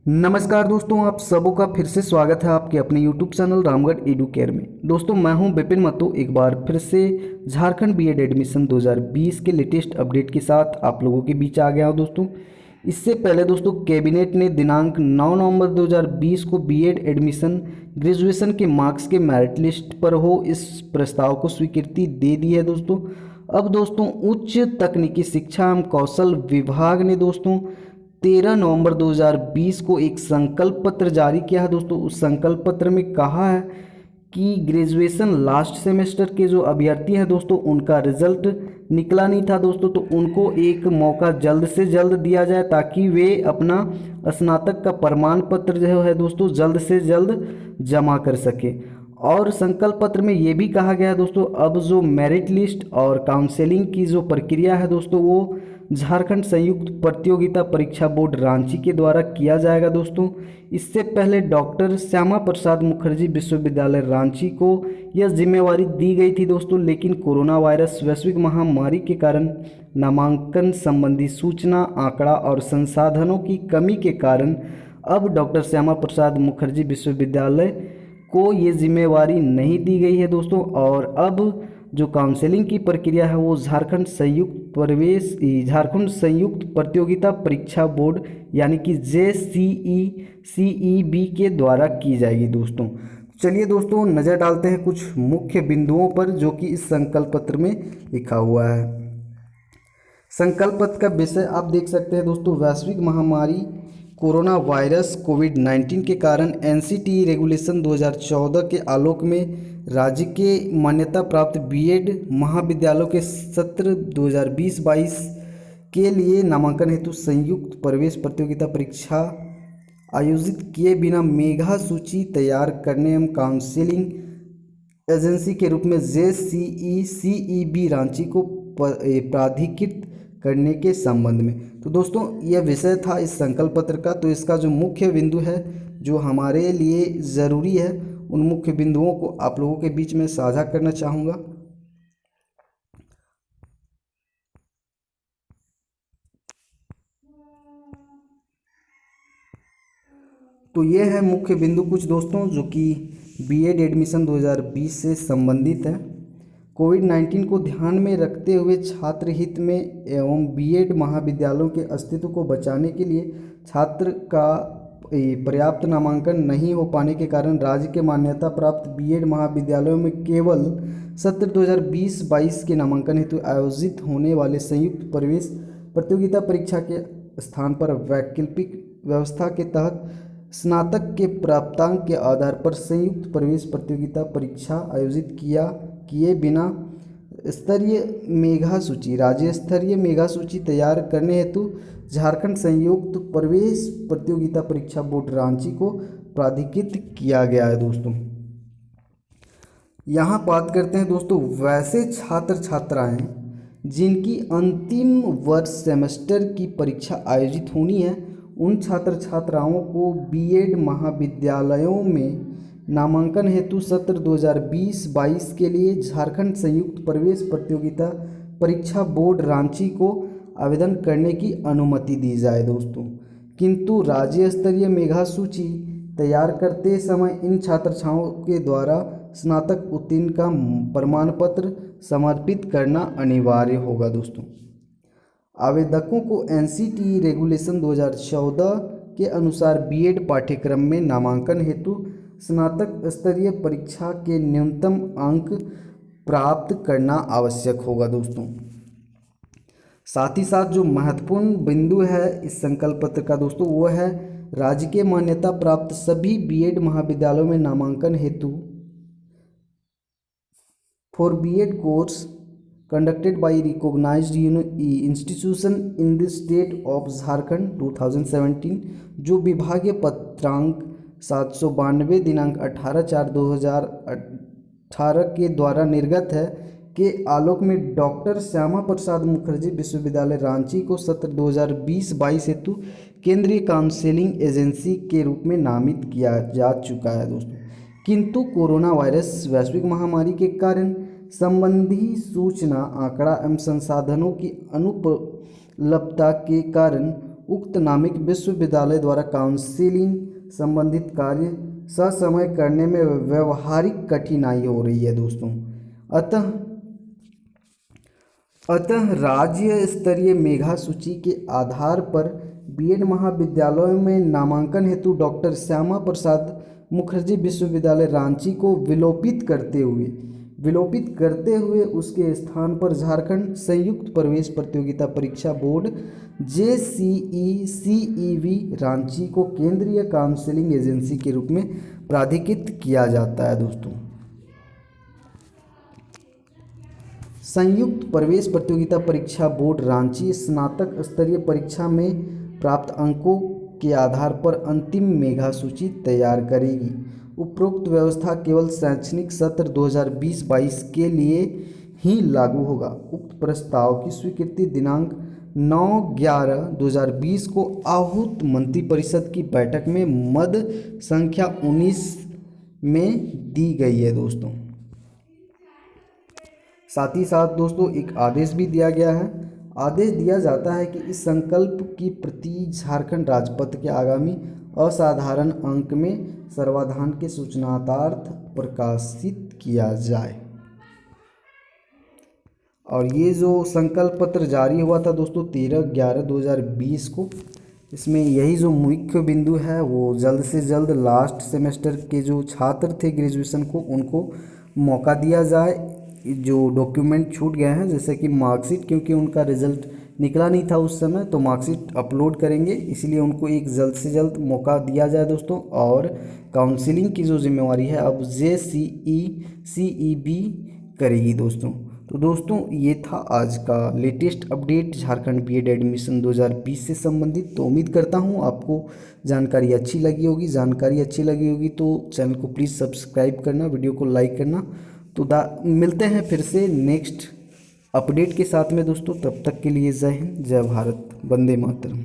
नमस्कार दोस्तों, आप सबों का फिर से स्वागत है आपके अपने YouTube channel Ramgarh edu care में। दोस्तों मैं हूं विपिन महतो, एक बार फिर से झारखंड बीएड एडमिशन 2020 के लेटेस्ट अपडेट के साथ आप लोगों के बीच आ गया हूं। दोस्तों इससे पहले दोस्तों कैबिनेट ने दिनांक 9 नवंबर 2020 को बीएड एडमिशन ग्रेजुएशन के मार्क्स के मेरिट लिस्ट पर हो इस प्रस्ताव को स्वीकृति दे दी है। दोस्तों अब दोस्तों उच्च तकनीकी शिक्षा एवं कौशल विभाग ने दोस्तों 13 नवंबर 2020 को एक संकल्प पत्र जारी किया है। दोस्तों उस संकल्प पत्र में कहा है कि ग्रेजुएशन लास्ट सेमेस्टर के जो अभ्यर्थी हैं दोस्तों उनका रिजल्ट निकला नहीं था दोस्तों, तो उनको एक मौका जल्द से जल्द दिया जाए ताकि वे अपना स्नातक का प्रमाण पत्र जो है दोस्तों जल्द से जल्द जमा कर सके। और संकल्प पत्र में ये भी कहा गया है दोस्तों अब जो मेरिट लिस्ट और काउंसलिंग की जो प्रक्रिया है दोस्तों वो झारखंड संयुक्त प्रतियोगिता परीक्षा बोर्ड रांची के द्वारा किया जाएगा। दोस्तों इससे पहले डॉक्टर श्यामा प्रसाद मुखर्जी विश्वविद्यालय रांची को यह जिम्मेवारी दी गई थी दोस्तों, लेकिन कोरोना वायरस वैश्विक महामारी के कारण नामांकन संबंधी सूचना आंकड़ा और संसाधनों की कमी के कारण अब डॉक्टर श्यामा प्रसाद मुखर्जी विश्वविद्यालय को ये जिम्मेवारी नहीं दी गई है दोस्तों। और अब जो काउंसलिंग की प्रक्रिया है वो झारखंड संयुक्त प्रतियोगिता परीक्षा बोर्ड यानी कि JCECEB के द्वारा की जाएगी। दोस्तों चलिए दोस्तों नज़र डालते हैं कुछ मुख्य बिंदुओं पर जो कि इस संकल्प पत्र में लिखा हुआ है। संकल्प पत्र का विषय आप देख सकते हैं दोस्तों, वैश्विक महामारी कोरोना वायरस कोविड-19 के कारण NCTE रेगुलेशन 2014 के आलोक में राज्य के मान्यता प्राप्त बीएड महाविद्यालयों के सत्र 2020-22 के लिए नामांकन हेतु संयुक्त प्रवेश प्रतियोगिता परीक्षा आयोजित किए बिना मेधा सूची तैयार करने एवं काउंसलिंग एजेंसी के रूप में JCECEB रांची को प्राधिकृत करने के संबंध में। तो दोस्तों यह विषय था इस संकल्प पत्र का। तो इसका जो मुख्य बिंदु है जो हमारे लिए ज़रूरी है उन मुख्य बिंदुओं को आप लोगों के बीच में साझा करना चाहूँगा। तो ये है मुख्य बिंदु कुछ दोस्तों जो कि बीएड एडमिशन 2020 से संबंधित है। कोविड-19 को ध्यान में रखते हुए छात्र हित में एवं बीएड महाविद्यालयों के अस्तित्व को बचाने के लिए छात्र का पर्याप्त नामांकन नहीं हो पाने के कारण राज्य के मान्यता प्राप्त बीएड महाविद्यालयों में केवल सत्र 2020-22 के नामांकन हेतु आयोजित होने वाले संयुक्त प्रवेश प्रतियोगिता परीक्षा के स्थान पर वैकल्पिक व्यवस्था के तहत स्नातक के प्राप्तांक के आधार पर संयुक्त प्रवेश प्रतियोगिता परीक्षा आयोजित किए बिना राज्य स्तरीय मेगा सूची तैयार करने हेतु झारखंड संयुक्त प्रवेश प्रतियोगिता परीक्षा बोर्ड रांची को प्राधिकृत किया गया है। दोस्तों यहाँ बात करते हैं दोस्तों वैसे छात्र छात्राएं जिनकी अंतिम वर्ष सेमेस्टर की परीक्षा आयोजित होनी है, उन छात्र छात्राओं को बीएड महाविद्यालयों में नामांकन हेतु सत्र 2020-22 के लिए झारखंड संयुक्त प्रवेश प्रतियोगिता परीक्षा बोर्ड रांची को आवेदन करने की अनुमति दी जाए। दोस्तों किंतु राज्य स्तरीय मेधा सूची तैयार करते समय इन छात्र छात्राओं के द्वारा स्नातक उत्तीर्ण का प्रमाण पत्र समर्पित करना अनिवार्य होगा। दोस्तों आवेदकों को NCTE रेगुलेशन 2014 के अनुसार बीएड पाठ्यक्रम में नामांकन हेतु स्नातक स्तरीय परीक्षा के न्यूनतम अंक प्राप्त करना आवश्यक होगा। दोस्तों साथ ही साथ जो महत्वपूर्ण बिंदु है इस संकल्प पत्र का दोस्तों वो है राज्य के मान्यता प्राप्त सभी बीएड महाविद्यालयों में नामांकन हेतु for BEd course conducted by recognized institution in the state of Jharkhand 2017 जो विभागीय पत्रांक 792 दिनांक 18/4/2018 के द्वारा निर्गत है के आलोक में डॉक्टर श्यामा प्रसाद मुखर्जी विश्वविद्यालय रांची को सत्र 2020-22 हेतु केंद्रीय काउंसलिंग एजेंसी के रूप में नामित किया जा चुका है। दोस्तों किंतु कोरोना वायरस वैश्विक महामारी के कारण संबंधी सूचना आंकड़ा एवं संसाधनों की अनुपलब्धता के कारण उक्त नामिक विश्वविद्यालय द्वारा काउंसिलिंग संबंधित कार्य ससमय करने में व्यवहारिक कठिनाई हो रही है दोस्तों। अतः राज्य स्तरीय मेधा सूची के आधार पर बीएड महाविद्यालयों में नामांकन हेतु डॉक्टर श्यामा प्रसाद मुखर्जी विश्वविद्यालय रांची को विलोपित करते हुए उसके स्थान पर झारखंड संयुक्त प्रवेश प्रतियोगिता परीक्षा बोर्ड JCECEB रांची को केंद्रीय काउंसिलिंग एजेंसी के रूप में प्राधिकृत किया जाता है दोस्तों। संयुक्त प्रवेश प्रतियोगिता परीक्षा बोर्ड रांची स्नातक स्तरीय परीक्षा में प्राप्त अंकों के आधार पर अंतिम मेधा सूची तैयार करेगी। उपरोक्त व्यवस्था केवल शैक्षणिक सत्र 2020-22 के लिए ही लागू होगा। उक्त प्रस्ताव की स्वीकृति दिनांक 9/11/2020 को आहूत मंत्रिपरिषद की बैठक में मद संख्या 19 में दी गई है दोस्तों। साथ ही साथ दोस्तों एक आदेश भी दिया गया है। आदेश दिया जाता है कि इस संकल्प की प्रति झारखंड राजपत्र के आगामी असाधारण अंक में सर्वाधान के सूचनार्थ प्रकाशित किया जाए। और ये जो संकल्प पत्र जारी हुआ था दोस्तों 13/11/2020 को, इसमें यही जो मुख्य बिंदु है वो जल्द से जल्द लास्ट सेमेस्टर के जो छात्र थे ग्रेजुएशन को उनको मौका दिया जाए। जो डॉक्यूमेंट छूट गए हैं जैसे कि मार्कशीट, क्योंकि उनका रिजल्ट निकला नहीं था उस समय तो मार्कशीट अपलोड करेंगे, इसलिए उनको एक जल्द से जल्द मौका दिया जाए दोस्तों। और काउंसिलिंग की जो जिम्मेवारी है अब JCECEB करेगी दोस्तों। तो दोस्तों ये था आज का latest update Jharkhand BEd admission 2020 से संबंधित। तो उम्मीद करता हूँ आपको जानकारी अच्छी लगी होगी। तो चैनल को प्लीज़ सब्सक्राइब करना, वीडियो को लाइक करना। तो मिलते हैं फिर से नेक्स्ट अपडेट के साथ में दोस्तों। तब तक के लिए जय हिंद, जय भारत, वंदे मातरम।